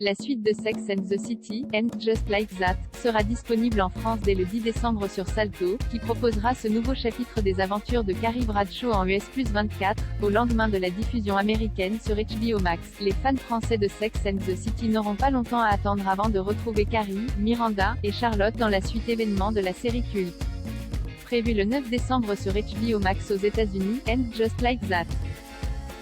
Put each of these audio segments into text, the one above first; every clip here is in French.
La suite de Sex and the City, and Just Like That, sera disponible en France dès le 10 décembre sur Salto, qui proposera ce nouveau chapitre des aventures de Carrie Bradshaw en US+24, au lendemain de la diffusion américaine sur HBO Max. Les fans français de Sex and the City n'auront pas longtemps à attendre avant de retrouver Carrie, Miranda, et Charlotte dans la suite événement de la série culte. Prévu le 9 décembre sur HBO Max aux États-Unis, and Just Like That,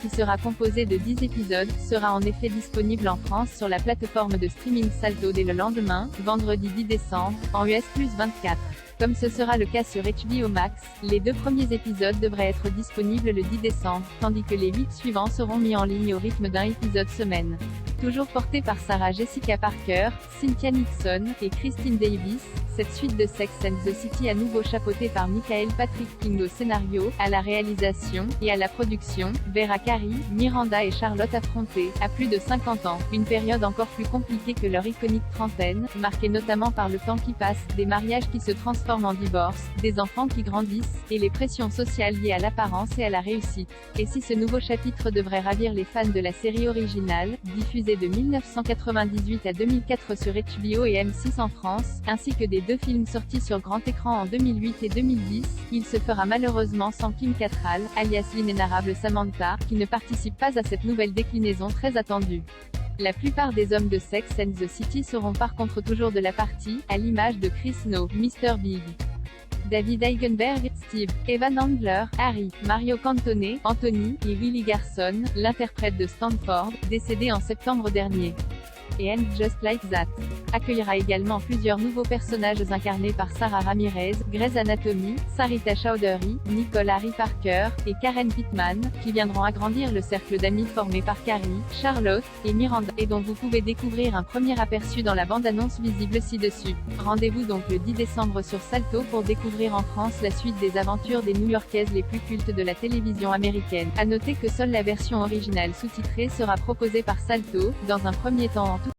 qui sera composé de 10 épisodes, sera en effet disponible en France sur la plateforme de streaming Salto dès le lendemain, vendredi 10 décembre, en US+24. Comme ce sera le cas sur HBO Max, les 2 premiers épisodes devraient être disponibles le 10 décembre, tandis que les 8 suivants seront mis en ligne au rythme d'un épisode semaine. Toujours portée par Sarah Jessica Parker, Cynthia Nixon, et Christine Davis, cette suite de Sex and the City à nouveau chapeautée par Michael Patrick King au scénario, à la réalisation, et à la production, verra Carrie, Miranda et Charlotte affronter, à plus de 50 ans, une période encore plus compliquée que leur iconique trentaine, marquée notamment par le temps qui passe, des mariages qui se transforment en divorce, des enfants qui grandissent, et les pressions sociales liées à l'apparence et à la réussite. Et si ce nouveau chapitre devrait ravir les fans de la série originale, diffusée de 1998 à 2004 sur HBO et M6 en France, ainsi que des 2 films sortis sur grand écran en 2008 et 2010, il se fera malheureusement sans Kim Cattrall, alias l'inénarrable Samantha, qui ne participe pas à cette nouvelle déclinaison très attendue. La plupart des hommes de Sex and the City seront par contre toujours de la partie, à l'image de Chris No, Mr. Big, David Eigenberg, Steve, Evan Handler, Harry, Mario Cantone, Anthony, et Willie Garson, l'interprète de Stanford, décédé en septembre dernier. Et And Just Like That accueillera également plusieurs nouveaux personnages incarnés par Sarah Ramirez, Grey's Anatomy, Sarita Chowdhury, Nicole Harry Parker, et Karen Pittman, qui viendront agrandir le cercle d'amis formé par Carrie, Charlotte, et Miranda, et dont vous pouvez découvrir un premier aperçu dans la bande-annonce visible ci-dessus. Rendez-vous donc le 10 décembre sur Salto pour découvrir en France la suite des aventures des New-Yorkaises les plus cultes de la télévision américaine. À noter que seule la version originale sous-titrée sera proposée par Salto, dans un premier temps en toute